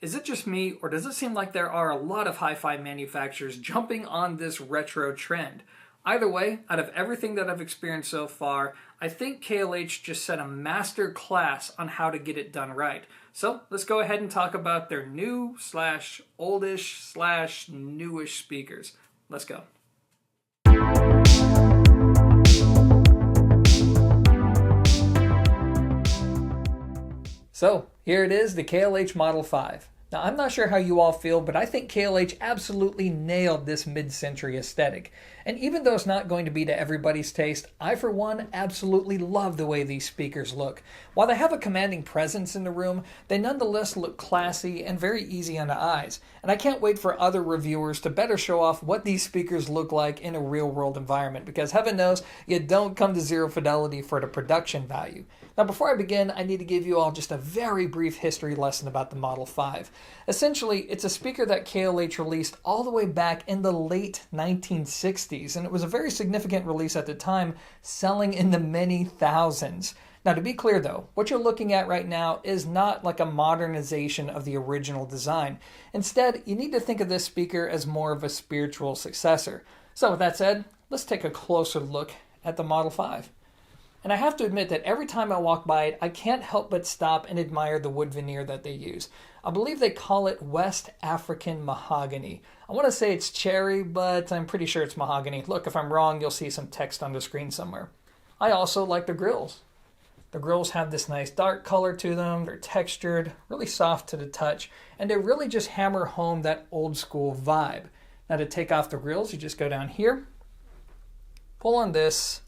Is it just me, or does it seem like there are a lot of hi-fi manufacturers jumping on this retro trend? Either way, out of everything that I've experienced so far, I think KLH just set a master class on how to get it done right. So let's go ahead and talk about their new slash oldish slash newish speakers. Let's go. So here it is, the KLH Model 5. Now I'm not sure how you all feel, but I think KLH absolutely nailed this mid-century aesthetic. And even though it's not going to be to everybody's taste, I for one absolutely love the way these speakers look. While they have a commanding presence in the room, they nonetheless look classy and very easy on the eyes. And I can't wait for other reviewers to better show off what these speakers look like in a real-world environment, because heaven knows you don't come to zero fidelity for the production value. Now before I begin, I need to give you all just a very brief history lesson about the Model 5. Essentially, it's a speaker that KLH released all the way back in the late 1960s, and it was a very significant release at the time, selling in the many thousands. Now to be clear though, what you're looking at right now is not like a modernization of the original design. Instead, you need to think of this speaker as more of a spiritual successor. So with that said, let's take a closer look at the Model 5. And I have to admit that every time I walk by it, I can't help but stop and admire the wood veneer that they use. I believe they call it West African mahogany. I want to say it's cherry, but I'm pretty sure it's mahogany. Look, if I'm wrong, you'll see some text on the screen somewhere. I also like the grills. The grills have this nice dark color to them. They're textured, really soft to the touch, and they really just hammer home that old school vibe. Now to take off the grills, you just go down here, pull on this,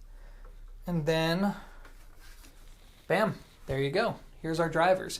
and then, bam, there you go. Here's our drivers.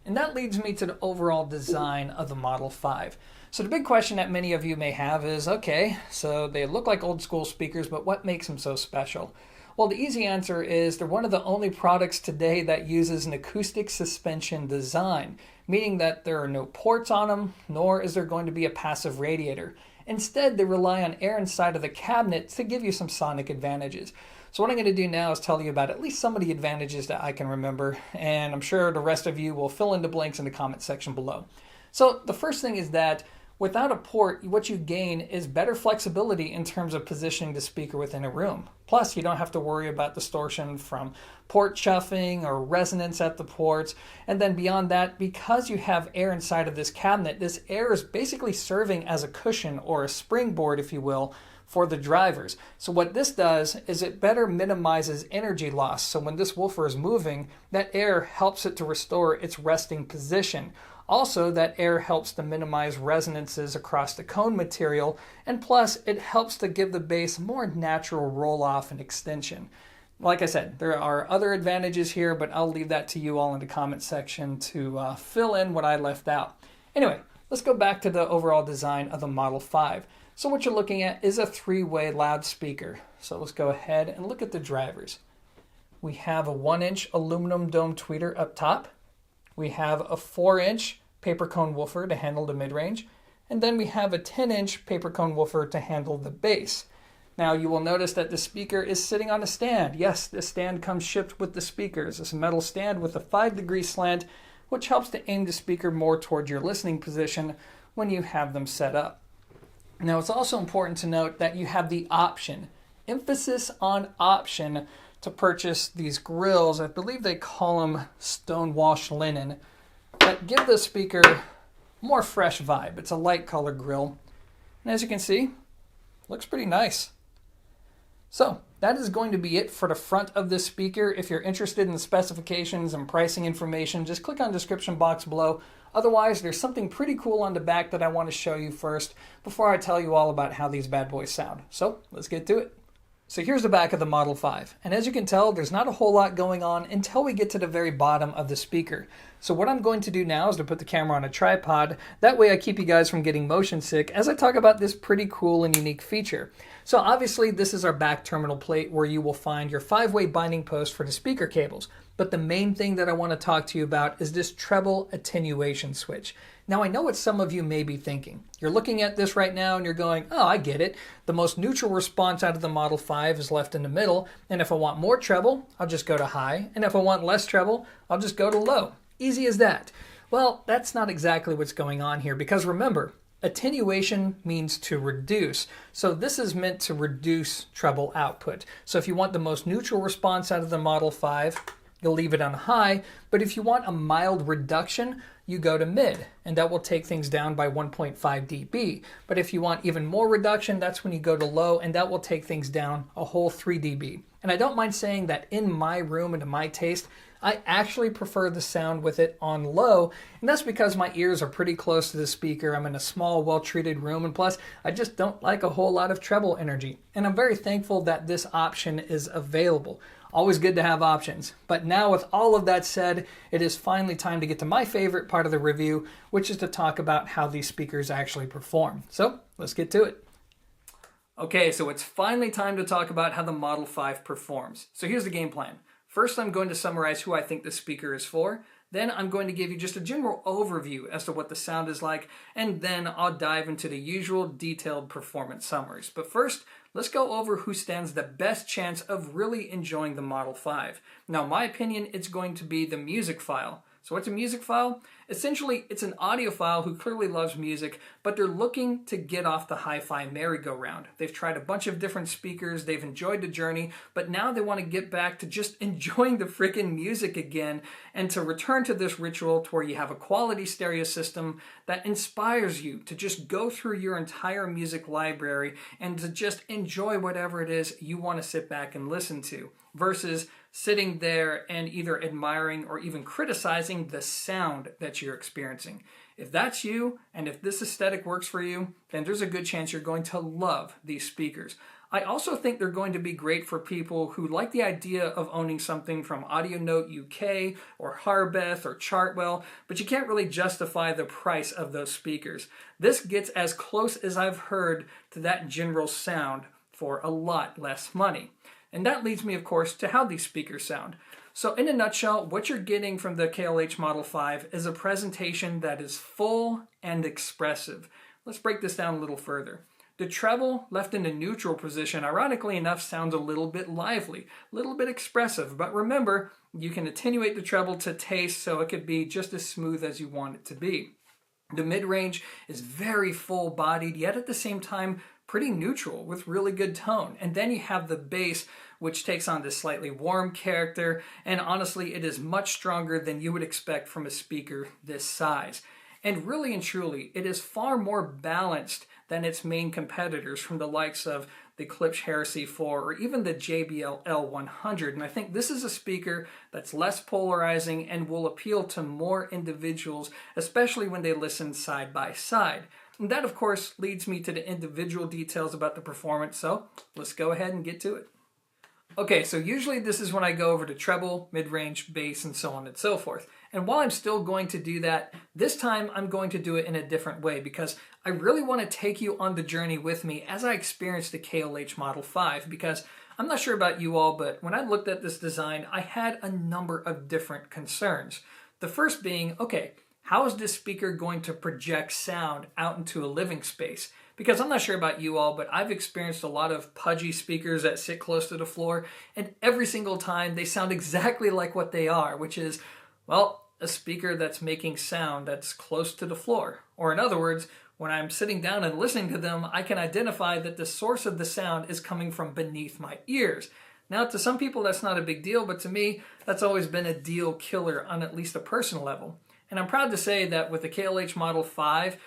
And that leads me to the overall design of the Model 5. So the big question that many of you may have is, okay, so they look like old school speakers, but what makes them so special? Well, the easy answer is they're one of the only products today that uses an acoustic suspension design, meaning that there are no ports on them, nor is there going to be a passive radiator. Instead, they rely on air inside of the cabinet to give you some sonic advantages. So what I'm going to do now is tell you about at least some of the advantages that I can remember, and I'm sure the rest of you will fill in the blanks in the comment section below. So the first thing is that without a port, what you gain is better flexibility in terms of positioning the speaker within a room. Plus, you don't have to worry about distortion from port chuffing or resonance at the ports. And then beyond that, because you have air inside of this cabinet, this air is basically serving as a cushion or a springboard, if you will, for the drivers. So what this does is it better minimizes energy loss. So when this woofer is moving, that air helps it to restore its resting position. Also, that air helps to minimize resonances across the cone material, and plus it helps to give the bass more natural roll-off and extension. Like I said, there are other advantages here, but I'll leave that to you all in the comment section to fill in what I left out. Anyway, let's go back to the overall design of the Model 5. So what you're looking at is a three-way loudspeaker. So let's go ahead and look at the drivers. We have a 1-inch aluminum dome tweeter up top. We have a 4-inch paper cone woofer to handle the mid-range. And then we have a 10-inch paper cone woofer to handle the bass. Now you will notice that the speaker is sitting on a stand. Yes, this stand comes shipped with the speakers. It's a metal stand with a 5-degree slant, which helps to aim the speaker more toward your listening position when you have them set up. Now it's also important to note that you have the option, emphasis on option, to purchase these grills. I believe they call them stone-washed linen, that give the speaker more fresh vibe. It's a light color grill, and as you can see, looks pretty nice. So that is going to be it for the front of this speaker. If you're interested in the specifications and pricing information, just click on the description box below. Otherwise, there's something pretty cool on the back that I want to show you first before I tell you all about how these bad boys sound. So let's get to it. So here's the back of the Model 5, and as you can tell, there's not a whole lot going on until we get to the very bottom of the speaker. So what I'm going to do now is to put the camera on a tripod. That way I keep you guys from getting motion sick as I talk about this pretty cool and unique feature. So obviously this is our back terminal plate where you will find your 5-way binding post for the speaker cables. But the main thing that I want to talk to you about is this treble attenuation switch. Now I know what some of you may be thinking. You're looking at this right now and you're going, oh, I get it. The most neutral response out of the Model 5 is left in the middle, and if I want more treble, I'll just go to high, and if I want less treble, I'll just go to low. Easy as that. Well, that's not exactly what's going on here, because remember, attenuation means to reduce. So this is meant to reduce treble output. So if you want the most neutral response out of the Model 5, you'll leave it on high, but if you want a mild reduction, you go to mid, and that will take things down by 1.5 dB. But if you want even more reduction, that's when you go to low, and that will take things down a whole 3 dB. And I don't mind saying that in my room and to my taste, I actually prefer the sound with it on low, and that's because my ears are pretty close to the speaker. I'm in a small, well-treated room, and plus, I just don't like a whole lot of treble energy. And I'm very thankful that this option is available. Always good to have options. But now with all of that said, it is finally time to get to my favorite part of the review, which is to talk about how these speakers actually perform. So let's get to it. Okay, so it's finally time to talk about how the Model 5 performs. So here's the game plan. First, I'm going to summarize who I think the speaker is for. Then I'm going to give you just a general overview as to what the sound is like, and then I'll dive into the usual detailed performance summaries. But first, let's go over who stands the best chance of really enjoying the Model 5. Now, in my opinion, it's going to be the Musicphile. So what's a Musicphile? Essentially, it's an audiophile who clearly loves music, but they're looking to get off the hi-fi merry-go-round. They've tried a bunch of different speakers, they've enjoyed the journey, but now they want to get back to just enjoying the freaking music again and to return to this ritual to where you have a quality stereo system that inspires you to just go through your entire music library and to just enjoy whatever it is you want to sit back and listen to, versus sitting there and either admiring or even criticizing the sound that you're experiencing. If that's you, and if this aesthetic works for you, then there's a good chance you're going to love these speakers. I also think they're going to be great for people who like the idea of owning something from Audio Note UK or Harbeth or Chartwell, but you can't really justify the price of those speakers. This gets as close as I've heard to that general sound for a lot less money. And that leads me, of course, to how these speakers sound. So in a nutshell, what you're getting from the KLH Model 5 is a presentation that is full and expressive. Let's break this down a little further. The treble, left in a neutral position, ironically enough, sounds a little bit lively, a little bit expressive. But remember, you can attenuate the treble to taste so it could be just as smooth as you want it to be. The mid-range is very full-bodied, yet at the same time, pretty neutral with really good tone. And then you have the bass, which takes on this slightly warm character, and honestly, it is much stronger than you would expect from a speaker this size. And really and truly, it is far more balanced than its main competitors from the likes of the Klipsch Heresy 4 or even the JBL L100. And I think this is a speaker that's less polarizing and will appeal to more individuals, especially when they listen side by side. And that, of course, leads me to the individual details about the performance, so let's go ahead and get to it. Okay, so usually this is when I go over to treble, mid-range, bass, and so on and so forth. And while I'm still going to do that, this time I'm going to do it in a different way because I really want to take you on the journey with me as I experience the KLH Model 5, because I'm not sure about you all, but when I looked at this design, I had a number of different concerns. The first being, okay, how is this speaker going to project sound out into a living space? Because I'm not sure about you all, but I've experienced a lot of pudgy speakers that sit close to the floor, and every single time they sound exactly like what they are, which is, well, a speaker that's making sound that's close to the floor. Or in other words, when I'm sitting down and listening to them, I can identify that the source of the sound is coming from beneath my ears. Now, to some people that's not a big deal, but to me, that's always been a deal killer on at least a personal level. And I'm proud to say that with the KLH Model 5,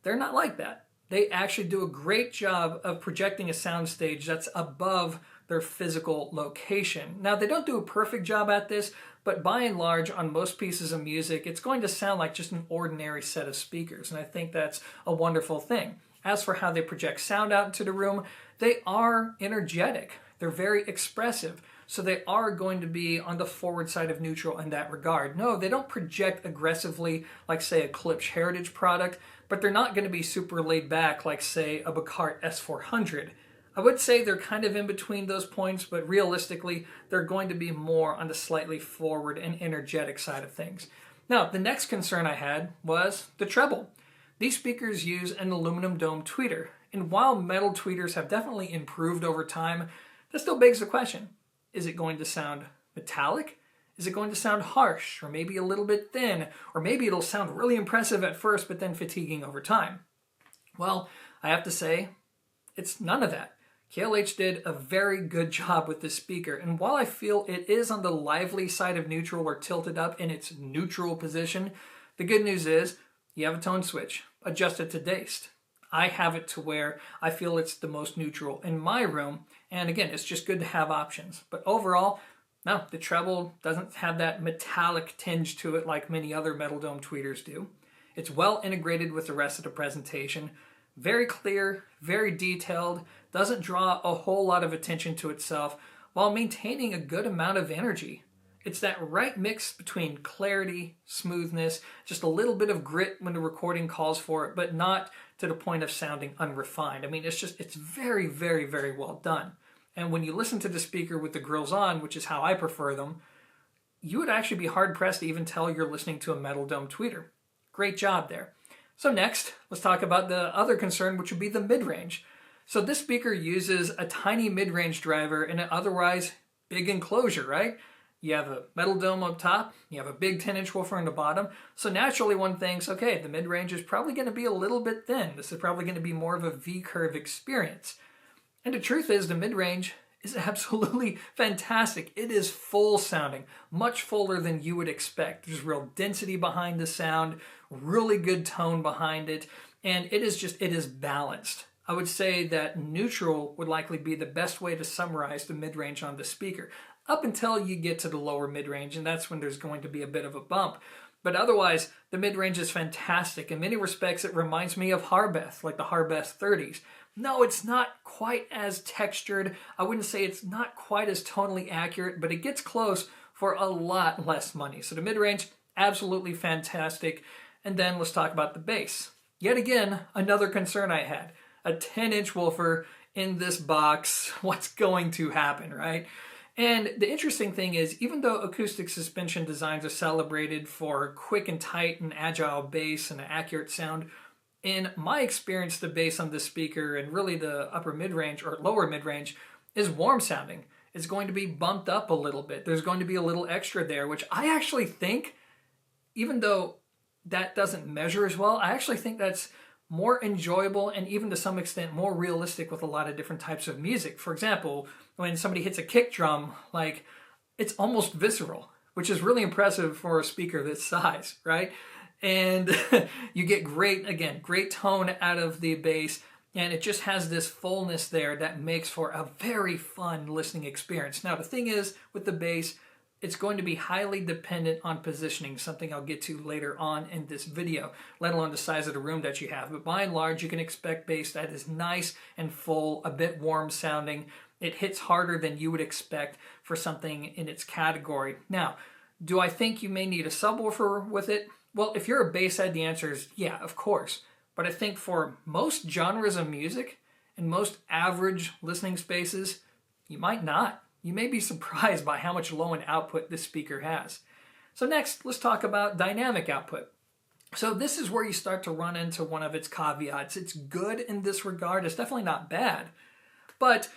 they're not like that. They actually do a great job of projecting a soundstage that's above their physical location. Now, they don't do a perfect job at this, but by and large, on most pieces of music, it's going to sound like just an ordinary set of speakers, and I think that's a wonderful thing. As for how they project sound out into the room, they are energetic. They're very expressive. So they are going to be on the forward side of neutral in that regard. No, they don't project aggressively like, say, a Klipsch Heritage product, but they're not going to be super laid back like, say, a Bacart S400. I would say they're kind of in between those points, but realistically, they're going to be more on the slightly forward and energetic side of things. Now, the next concern I had was the treble. These speakers use an aluminum dome tweeter, and while metal tweeters have definitely improved over time, that still begs the question. Is it going to sound metallic? Is it going to sound harsh, or maybe a little bit thin, or maybe it'll sound really impressive at first but then fatiguing over time? Well, I have to say, it's none of that. KLH did a very good job with this speaker, and while I feel it is on the lively side of neutral or tilted up in its neutral position, the good news is you have a tone switch. Adjust it to taste. I have it to where I feel it's the most neutral in my room, and again, it's just good to have options. But overall, no, the treble doesn't have that metallic tinge to it like many other metal dome tweeters do. It's well integrated with the rest of the presentation. Very clear, very detailed, doesn't draw a whole lot of attention to itself while maintaining a good amount of energy. It's that right mix between clarity, smoothness, just a little bit of grit when the recording calls for it, but not to the point of sounding unrefined. I mean, it's very, very, very well done. And when you listen to the speaker with the grills on, which is how I prefer them, you would actually be hard-pressed to even tell you're listening to a metal dome tweeter. Great job there. So next, let's talk about the other concern, which would be the mid-range. So this speaker uses a tiny mid-range driver in an otherwise big enclosure, right? You have a metal dome up top, you have a big 10-inch woofer on the bottom, so naturally one thinks, okay, the mid-range is probably going to be a little bit thin. This is probably going to be more of a V-curve experience. And the truth is, the mid-range is absolutely fantastic. It is full sounding, much fuller than you would expect. There's real density behind the sound, really good tone behind it, and it is balanced. I would say that neutral would likely be the best way to summarize the mid-range on the speaker, up until you get to the lower mid-range, and that's when there's going to be a bit of a bump. But otherwise, the mid-range is fantastic. In many respects, it reminds me of Harbeth, like the Harbeth 30s. No, it's not quite as textured. I wouldn't say it's not quite as tonally accurate, but it gets close for a lot less money. So the mid-range, absolutely fantastic. And then let's talk about the bass. Yet again, another concern I had. A 10-inch woofer in this box. What's going to happen, right? And the interesting thing is, even though acoustic suspension designs are celebrated for quick and tight and agile bass and an accurate sound, in my experience, the bass on this speaker and really the upper mid-range or lower mid-range is warm sounding. It's going to be bumped up a little bit. There's going to be a little extra there, which I actually think, even though that doesn't measure as well, I actually think that's more enjoyable and even to some extent more realistic with a lot of different types of music. For example, when somebody hits a kick drum, like, it's almost visceral, which is really impressive for a speaker this size, right? And you get great tone out of the bass, and it just has this fullness there that makes for a very fun listening experience. Now, the thing is, with the bass, it's going to be highly dependent on positioning, something I'll get to later on in this video, let alone the size of the room that you have. But by and large, you can expect bass that is nice and full, a bit warm sounding. It hits harder than you would expect for something in its category. Now, do I think you may need a subwoofer with it? Well, if you're a bass head, the answer is yeah, of course. But I think for most genres of music and most average listening spaces, you might not. You may be surprised by how much low-end output this speaker has. So next, let's talk about dynamic output. So this is where you start to run into one of its caveats. It's good in this regard. It's definitely not bad. But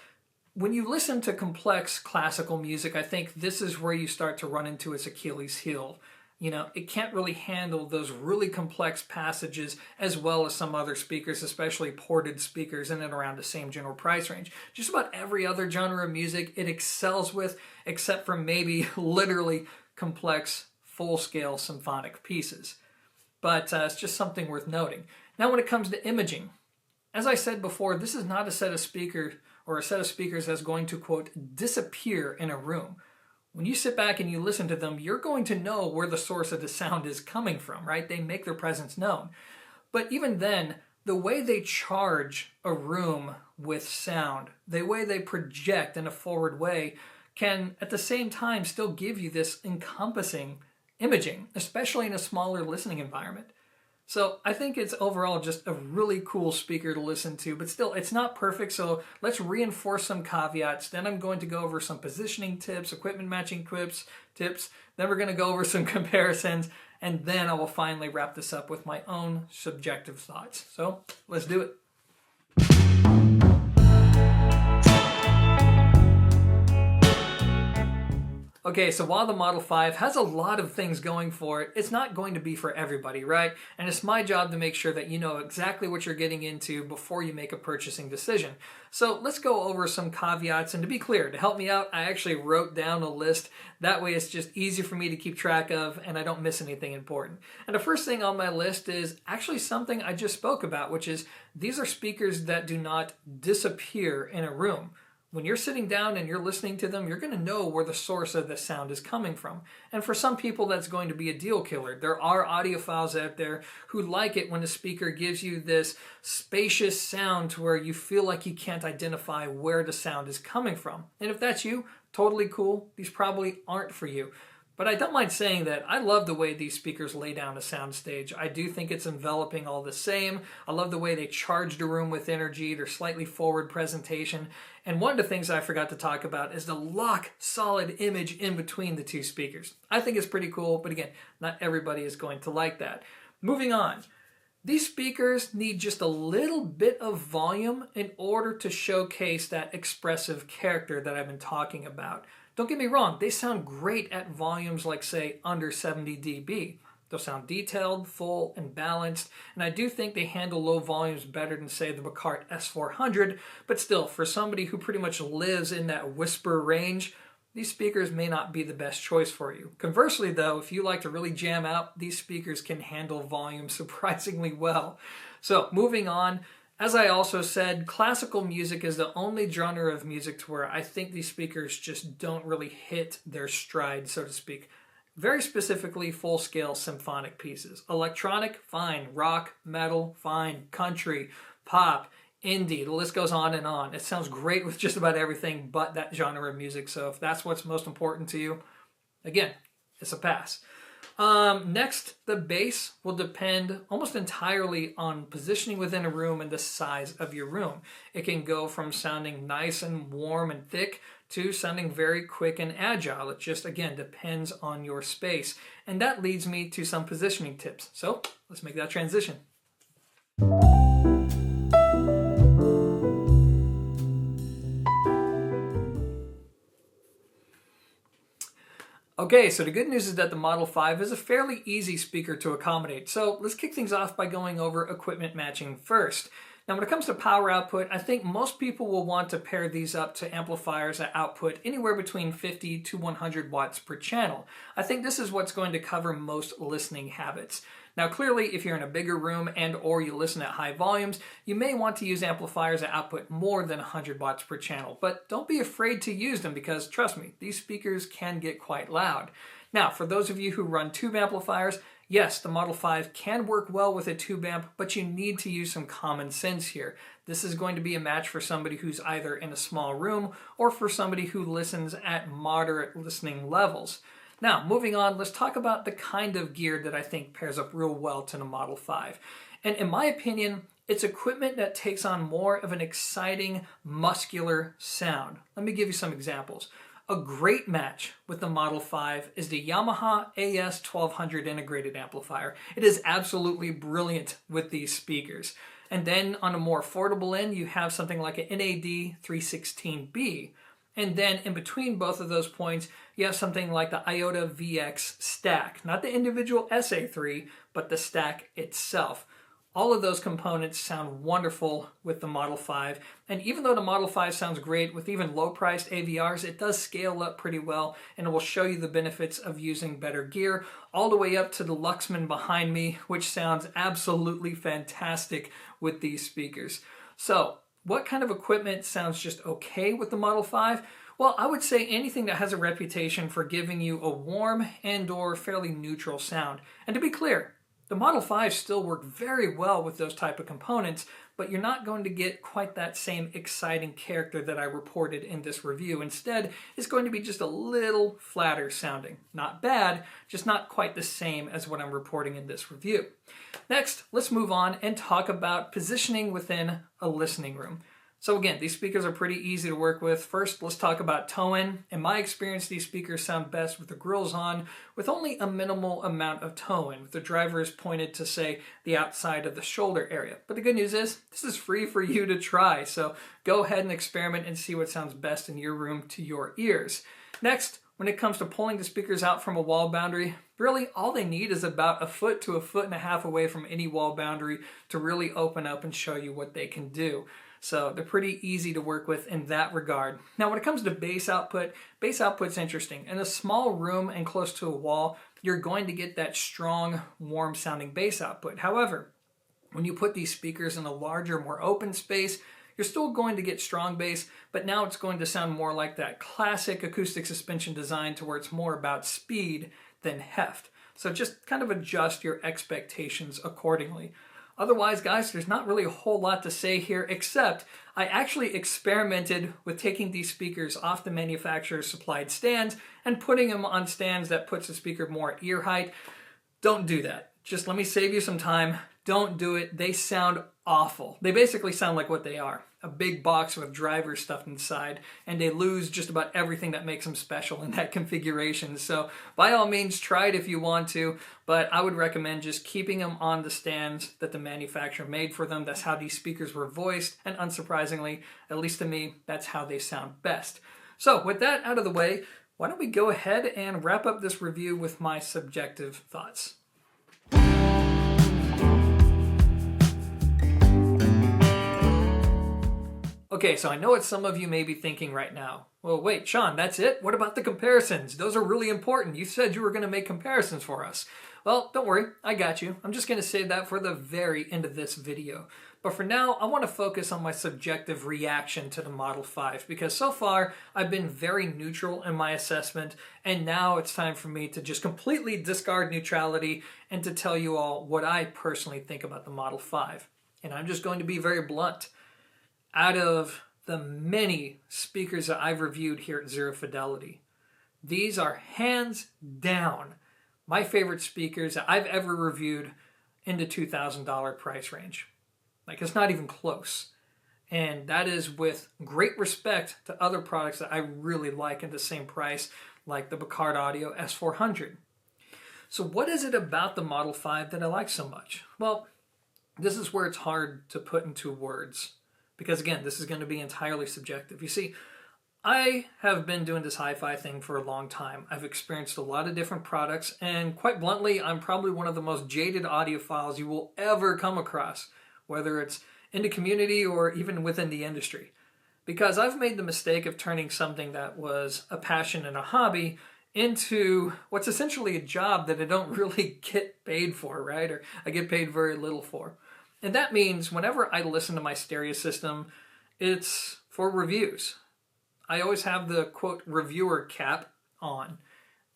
when you listen to complex classical music, I think this is where you start to run into its Achilles heel. You know, it can't really handle those really complex passages as well as some other speakers, especially ported speakers in and around the same general price range. Just about every other genre of music it excels with, except for maybe literally complex, full-scale symphonic pieces. But it's just something worth noting. Now when it comes to imaging, as I said before, this is not a set of speakers or a set of speakers that's going to, quote, disappear in a room. When you sit back and you listen to them, you're going to know where the source of the sound is coming from, right? They make their presence known. But even then, the way they charge a room with sound, the way they project in a forward way, can at the same time still give you this encompassing imaging, especially in a smaller listening environment. So I think it's overall just a really cool speaker to listen to, but still it's not perfect, so let's reinforce some caveats. Then I'm going to go over some positioning tips, equipment matching tips, then we're going to go over some comparisons, and then I will finally wrap this up with my own subjective thoughts. So let's do it. Okay, so while the Model 5 has a lot of things going for it, it's not going to be for everybody, right? And it's my job to make sure that you know exactly what you're getting into before you make a purchasing decision. So let's go over some caveats, and to be clear, to help me out, I actually wrote down a list. That way it's just easy for me to keep track of and I don't miss anything important. And the first thing on my list is actually something I just spoke about, which is these are speakers that do not disappear in a room. When you're sitting down and you're listening to them, you're going to know where the source of the sound is coming from. And for some people, that's going to be a deal killer. There are audiophiles out there who like it when the speaker gives you this spacious sound to where you feel like you can't identify where the sound is coming from. And if that's you, totally cool. These probably aren't for you. But I don't mind saying that I love the way these speakers lay down a soundstage. I do think it's enveloping all the same. I love the way they charge the room with energy, their slightly forward presentation. And one of the things I forgot to talk about is the lock solid image in between the two speakers. I think it's pretty cool, but again, not everybody is going to like that. Moving on. These speakers need just a little bit of volume in order to showcase that expressive character that I've been talking about. Don't get me wrong, they sound great at volumes like, say, under 70 dB. They'll sound detailed, full, and balanced, and I do think they handle low volumes better than, say, the Marantz S400, but still, for somebody who pretty much lives in that whisper range, these speakers may not be the best choice for you. Conversely, though, if you like to really jam out, these speakers can handle volume surprisingly well. So, moving on. As I also said, classical music is the only genre of music to where I think these speakers just don't really hit their stride, so to speak. Very specifically, full-scale symphonic pieces. Electronic, fine. Rock, metal, fine. Country, pop, indie, the list goes on and on. It sounds great with just about everything but that genre of music, so if that's what's most important to you, again, it's a pass. Next, the bass will depend almost entirely on positioning within a room and the size of your room. It can go from sounding nice and warm and thick to sounding very quick and agile. It just, again, depends on your space. And that leads me to some positioning tips. So let's make that transition. Okay, so the good news is that the Model 5 is a fairly easy speaker to accommodate. So let's kick things off by going over equipment matching first. Now when it comes to power output, I think most people will want to pair these up to amplifiers that output anywhere between 50 to 100 watts per channel. I think this is what's going to cover most listening habits. Now clearly, if you're in a bigger room and or you listen at high volumes, you may want to use amplifiers that output more than 100 watts per channel, but don't be afraid to use them because trust me, these speakers can get quite loud. Now, for those of you who run tube amplifiers, yes, the Model 5 can work well with a tube amp, but you need to use some common sense here. This is going to be a match for somebody who's either in a small room or for somebody who listens at moderate listening levels. Now, moving on, let's talk about the kind of gear that I think pairs up real well to the Model 5. And in my opinion, it's equipment that takes on more of an exciting, muscular sound. Let me give you some examples. A great match with the Model 5 is the Yamaha AS1200 integrated amplifier. It is absolutely brilliant with these speakers. And then on a more affordable end, you have something like an NAD 316B. And then in between both of those points, you have something like the Iotavx stack. Not the individual SA3, but the stack itself. All of those components sound wonderful with the Model 5. And even though the Model 5 sounds great with even low-priced AVRs, it does scale up pretty well, and it will show you the benefits of using better gear, all the way up to the Luxman behind me, which sounds absolutely fantastic with these speakers. So, what kind of equipment sounds just okay with the Model 5? Well, I would say anything that has a reputation for giving you a warm and or fairly neutral sound. And to be clear, the Model 5 still work very well with those type of components, but you're not going to get quite that same exciting character that I reported in this review. Instead, it's going to be just a little flatter sounding. Not bad, just not quite the same as what I'm reporting in this review. Next, let's move on and talk about positioning within a listening room. So again, these speakers are pretty easy to work with. First, let's talk about tone. In my experience, these speakers sound best with the grills on, with only a minimal amount of tone, with the drivers pointed to, say, the outside of the shoulder area. But the good news is, this is free for you to try, so go ahead and experiment and see what sounds best in your room to your ears. Next, when it comes to pulling the speakers out from a wall boundary, really all they need is about a foot to a foot and a half away from any wall boundary to really open up and show you what they can do. So they're pretty easy to work with in that regard. Now when it comes to bass output's interesting. In a small room and close to a wall, you're going to get that strong, warm sounding bass output. However, when you put these speakers in a larger, more open space, you're still going to get strong bass, but now it's going to sound more like that classic acoustic suspension design to where it's more about speed than heft. So just kind of adjust your expectations accordingly. Otherwise, guys, there's not really a whole lot to say here, except I actually experimented with taking these speakers off the manufacturer's supplied stands and putting them on stands that puts the speaker more at ear height. Don't do that. Just let me save you some time. Don't do it. They sound awful. They basically sound like what they are. A big box with drivers stuffed inside, and they lose just about everything that makes them special in that configuration. So by all means, try it if you want to, but I would recommend just keeping them on the stands that the manufacturer made for them. That's how these speakers were voiced, and unsurprisingly, at least to me, that's how they sound best. So with that out of the way, why don't we go ahead and wrap up this review with my subjective thoughts. Okay, so I know what some of you may be thinking right now. Well, wait, Sean, that's it? What about the comparisons? Those are really important. You said you were going to make comparisons for us. Well, don't worry, I got you. I'm just going to save that for the very end of this video. But for now, I want to focus on my subjective reaction to the Model 5, because so far I've been very neutral in my assessment, and now it's time for me to just completely discard neutrality and to tell you all what I personally think about the Model 5. And I'm just going to be very blunt. Out of the many speakers that I've reviewed here at Zero Fidelity, these are hands down my favorite speakers that I've ever reviewed in the $2,000 price range. Like, it's not even close. And that is with great respect to other products that I really like at the same price, like the Bacard Audio S400. So what is it about the Model 5 that I like so much? Well, this is where it's hard to put into words. Because again, this is going to be entirely subjective. You see, I have been doing this hi-fi thing for a long time. I've experienced a lot of different products, and quite bluntly, I'm probably one of the most jaded audiophiles you will ever come across, whether it's in the community or even within the industry. Because I've made the mistake of turning something that was a passion and a hobby into what's essentially a job that I don't really get paid for, right? Or I get paid very little for. And that means whenever I listen to my stereo system, it's for reviews. I always have the, quote, reviewer cap on.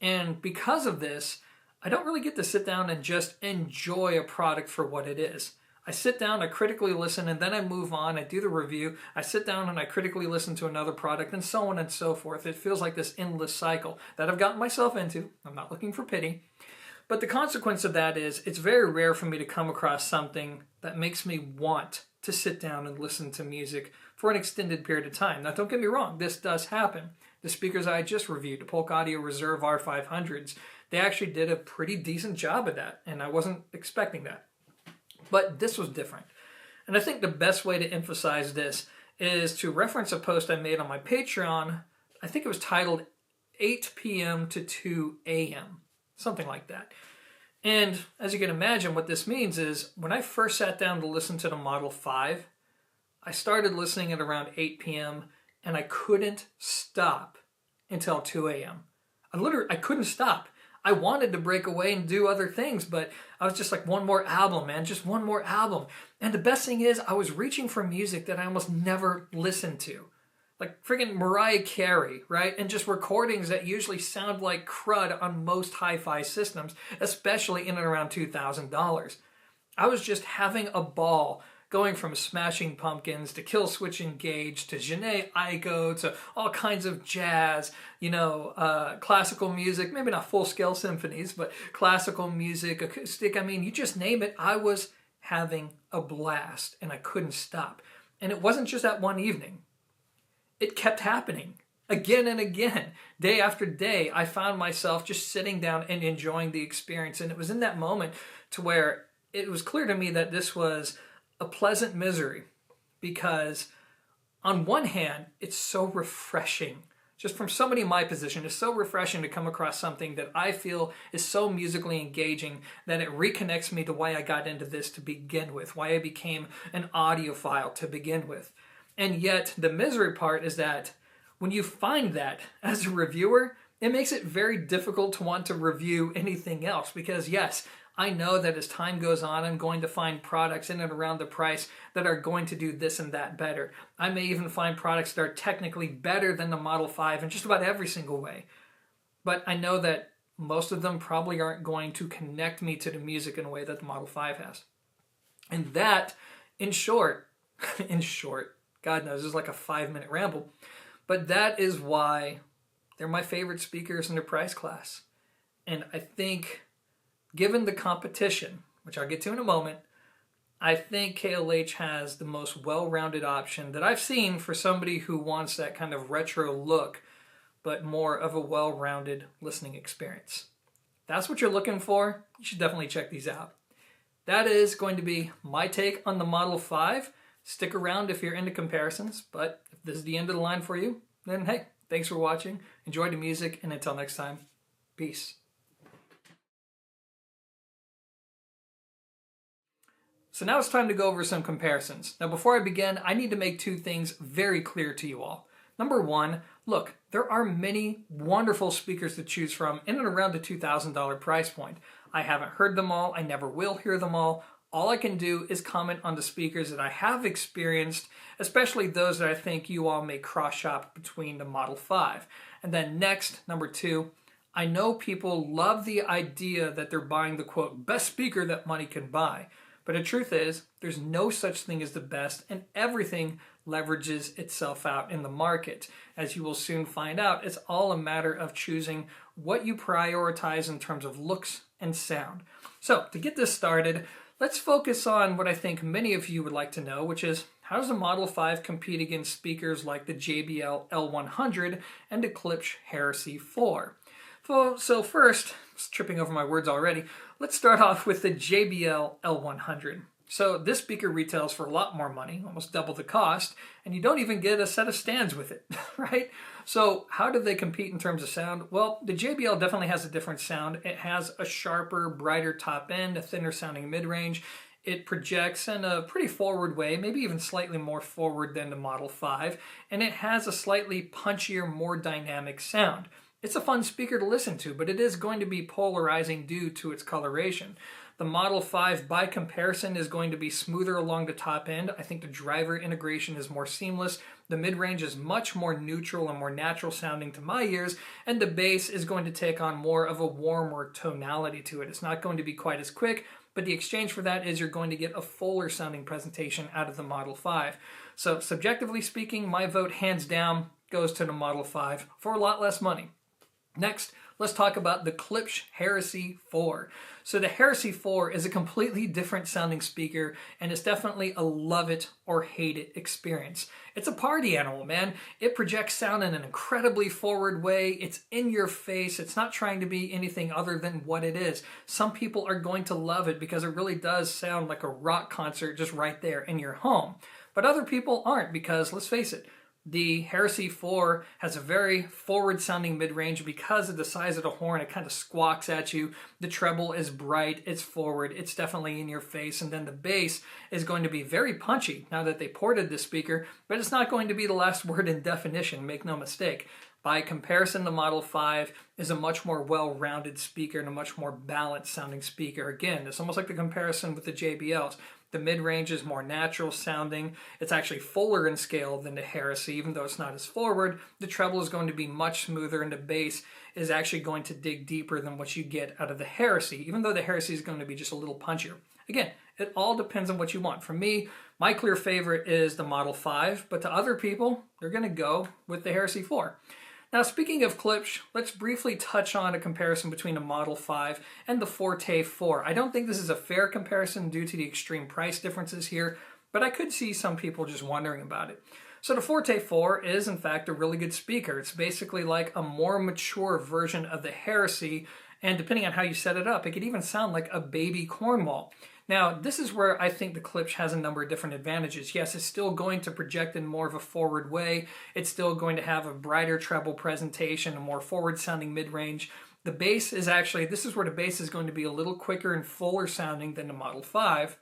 And because of this, I don't really get to sit down and just enjoy a product for what it is. I sit down, I critically listen, and then I move on, I do the review, I sit down and I critically listen to another product, and so on and so forth. It feels like this endless cycle that I've gotten myself into. I'm not looking for pity. But the consequence of that is it's very rare for me to come across something that makes me want to sit down and listen to music for an extended period of time. Now, don't get me wrong, this does happen. The speakers I just reviewed, the Polk Audio Reserve R500s, they actually did a pretty decent job of that, and I wasn't expecting that. But this was different. And I think the best way to emphasize this is to reference a post I made on my Patreon. I think it was titled 8 p.m. to 2 a.m., something like that. And as you can imagine, what this means is when I first sat down to listen to the Model 5, I started listening at around 8 p.m. and I couldn't stop until 2 a.m. I couldn't stop. I wanted to break away and do other things, but I was just like, one more album, man, just one more album. And the best thing is I was reaching for music that I almost never listened to. Like friggin' Mariah Carey, right? And just recordings that usually sound like crud on most hi-fi systems, especially in and around $2,000. I was just having a ball going from Smashing Pumpkins to Kill Switch Engage to Jhené Aiko to all kinds of jazz, classical music, maybe not full-scale symphonies, but classical music, acoustic, I mean, you just name it. I was having a blast and I couldn't stop. And it wasn't just that one evening. It kept happening again and again. Day after day, I found myself just sitting down and enjoying the experience. And it was in that moment to where it was clear to me that this was a pleasant misery, because on one hand, it's so refreshing just from somebody in my position, it's so refreshing to come across something that I feel is so musically engaging that it reconnects me to why I got into this to begin with, why I became an audiophile to begin with. And yet, the misery part is that when you find that as a reviewer, it makes it very difficult to want to review anything else because, yes, I know that as time goes on, I'm going to find products in and around the price that are going to do this and that better. I may even find products that are technically better than the Model 5 in just about every single way. But I know that most of them probably aren't going to connect me to the music in a way that the Model 5 has. And that, in short, God knows, this is like a 5-minute ramble, but that is why they're my favorite speakers in their price class. And I think, given the competition, which I'll get to in a moment, I think KLH has the most well-rounded option that I've seen for somebody who wants that kind of retro look, but more of a well-rounded listening experience. If that's what you're looking for, you should definitely check these out. That is going to be my take on the Model 5. Stick around if you're into comparisons, but if this is the end of the line for you, then hey, thanks for watching, enjoy the music, and until next time, peace. So now it's time to go over some comparisons. Now before I begin, I need to make two things very clear to you all. Number one, look, there are many wonderful speakers to choose from in and around the $2,000 price point. I haven't heard them all, I never will hear them all. All I can do is comment on the speakers that I have experienced, especially those that I think you all may cross-shop between the Model 5. And then next, number two, I know people love the idea that they're buying the, quote, best speaker that money can buy. But the truth is, there's no such thing as the best, and everything leverages itself out in the market. As you will soon find out, it's all a matter of choosing what you prioritize in terms of looks and sound. So, to get this started, let's focus on what I think many of you would like to know, which is, how does the Model 5 compete against speakers like the JBL L100 and the Klipsch Heresy 4? So first, tripping over my words already, let's start off with the JBL L100. So this speaker retails for a lot more money, almost double the cost, and you don't even get a set of stands with it, right? So how do they compete in terms of sound? Well, the JBL definitely has a different sound. It has a sharper, brighter top end, a thinner sounding mid-range. It projects in a pretty forward way, maybe even slightly more forward than the Model 5, and it has a slightly punchier, more dynamic sound. It's a fun speaker to listen to, but it is going to be polarizing due to its coloration. The Model 5, by comparison, is going to be smoother along the top end. I think the driver integration is more seamless. The mid-range is much more neutral and more natural sounding to my ears, and the bass is going to take on more of a warmer tonality to it. It's not going to be quite as quick, but the exchange for that is you're going to get a fuller sounding presentation out of the Model 5. So subjectively speaking, my vote hands down goes to the Model 5 for a lot less money. Next, let's talk about the Klipsch Heresy 4. So the Heresy 4 is a completely different sounding speaker, and it's definitely a love it or hate it experience. It's a party animal, man. It projects sound in an incredibly forward way. It's in your face. It's not trying to be anything other than what it is. Some people are going to love it because it really does sound like a rock concert just right there in your home. But other people aren't because, let's face it, the Heresy 4 has a very forward-sounding mid-range because of the size of the horn. It kind of squawks at you. The treble is bright, it's forward, it's definitely in your face, and then the bass is going to be very punchy now that they ported this speaker, but it's not going to be the last word in definition, make no mistake. By comparison, the Model 5 is a much more well-rounded speaker and a much more balanced-sounding speaker. Again, it's almost like the comparison with the JBLs. The mid-range is more natural sounding. It's actually fuller in scale than the Heresy, even though it's not as forward. The treble is going to be much smoother, and the bass is actually going to dig deeper than what you get out of the Heresy, even though the Heresy is going to be just a little punchier. Again, it all depends on what you want. For me, my clear favorite is the Model 5, but to other people, they're going to go with the Heresy 4. Now, speaking of Klipsch, let's briefly touch on a comparison between the Model 5 and the Forte 4. I don't think this is a fair comparison due to the extreme price differences here, but I could see some people just wondering about it. So the Forte 4 is, in fact, a really good speaker. It's basically like a more mature version of the Heresy, and depending on how you set it up, it could even sound like a baby Cornwall. Now, this is where I think the Klipsch has a number of different advantages. Yes, it's still going to project in more of a forward way. It's still going to have a brighter treble presentation, a more forward-sounding mid-range. The bass is actually, this is where the bass is going to be a little quicker and fuller sounding than the Model 5,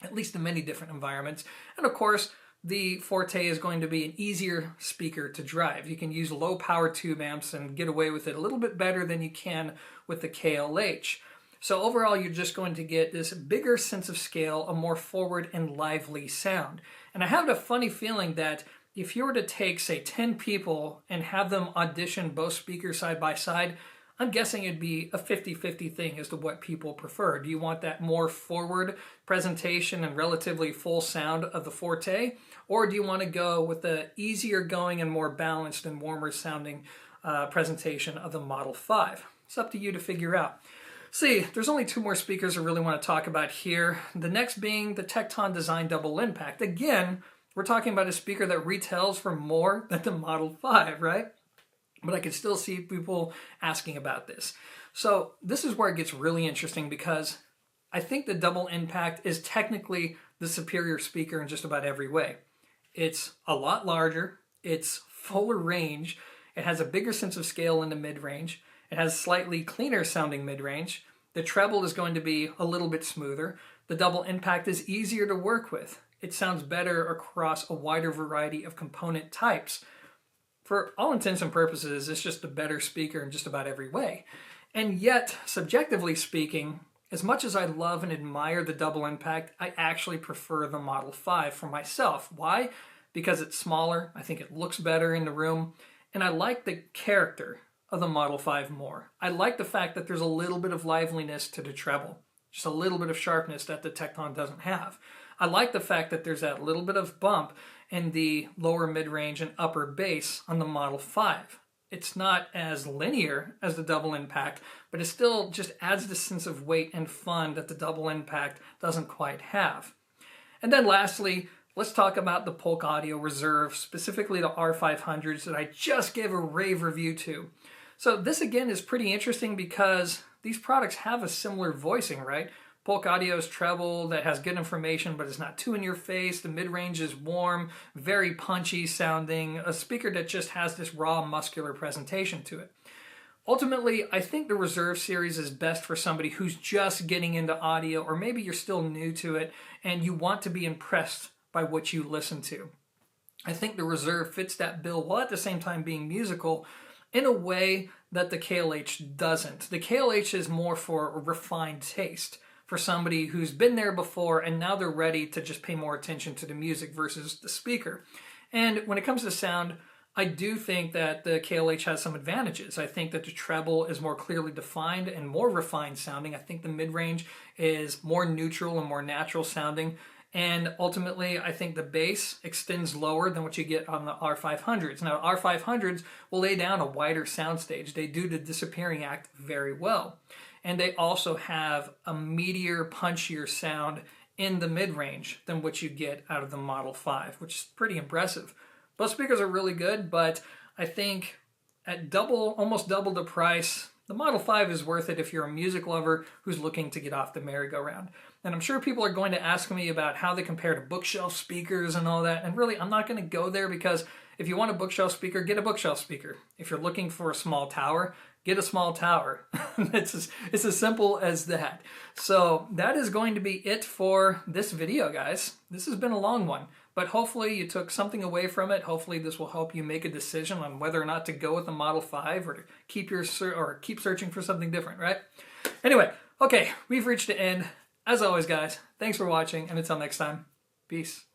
at least in many different environments. And of course, the Forte is going to be an easier speaker to drive. You can use low power tube amps and get away with it a little bit better than you can with the KLH. So overall, you're just going to get this bigger sense of scale, a more forward and lively sound. And I have a funny feeling that if you were to take, say, 10 people and have them audition both speakers side by side, I'm guessing it'd be a 50-50 thing as to what people prefer. Do you want that more forward presentation and relatively full sound of the Forte? Or do you want to go with the easier going and more balanced and warmer sounding presentation of the Model 5? It's up to you to figure out. See, there's only two more speakers I really want to talk about here. The next being the Tecton Design Double Impact. Again, we're talking about a speaker that retails for more than the Model 5, right? But I can still see people asking about this. So this is where it gets really interesting because I think the Double Impact is technically the superior speaker in just about every way. It's a lot larger, it's fuller range, it has a bigger sense of scale in the mid-range, it has slightly cleaner sounding mid-range, the treble is going to be a little bit smoother, the Double Impact is easier to work with, it sounds better across a wider variety of component types. For all intents and purposes, it's just a better speaker in just about every way. And yet, subjectively speaking, as much as I love and admire the Double Impact, I actually prefer the Model 5 for myself. Why? Because it's smaller, I think it looks better in the room, and I like the character of the Model 5 more. I like the fact that there's a little bit of liveliness to the treble, just a little bit of sharpness that the Tecton doesn't have. I like the fact that there's that little bit of bump in the lower mid-range and upper bass on the Model 5. It's not as linear as the Double Impact, but it still just adds the sense of weight and fun that the Double Impact doesn't quite have. And then lastly, let's talk about the Polk Audio Reserve, specifically the R500s that I just gave a rave review to. So this again is pretty interesting because these products have a similar voicing, right? Polk Audio's treble that has good information but is not too in your face. The mid-range is warm, very punchy sounding, a speaker that just has this raw muscular presentation to it. Ultimately, I think the Reserve series is best for somebody who's just getting into audio, or maybe you're still new to it and you want to be impressed by what you listen to. I think the Reserve fits that bill while at the same time being musical in a way that the KLH doesn't. The KLH is more for a refined taste, for somebody who's been there before and now they're ready to just pay more attention to the music versus the speaker. And when it comes to sound, I do think that the KLH has some advantages. I think that the treble is more clearly defined and more refined sounding. I think the mid-range is more neutral and more natural sounding. And ultimately, I think the bass extends lower than what you get on the R500s. Now, R500s will lay down a wider soundstage. They do the disappearing act very well. And they also have a meatier, punchier sound in the mid-range than what you get out of the Model 5, which is pretty impressive. Both speakers are really good, but I think at almost double the price, the Model 5 is worth it if you're a music lover who's looking to get off the merry-go-round. And I'm sure people are going to ask me about how they compare to bookshelf speakers and all that. And really, I'm not going to go there because if you want a bookshelf speaker, get a bookshelf speaker. If you're looking for a small tower, get a small tower. It's as simple as that. So that is going to be it for this video, guys. This has been a long one, but hopefully you took something away from it. Hopefully this will help you make a decision on whether or not to go with the Model 5 or to keep searching for something different, right? Anyway, okay, we've reached the end. As always, guys, thanks for watching, and until next time, peace.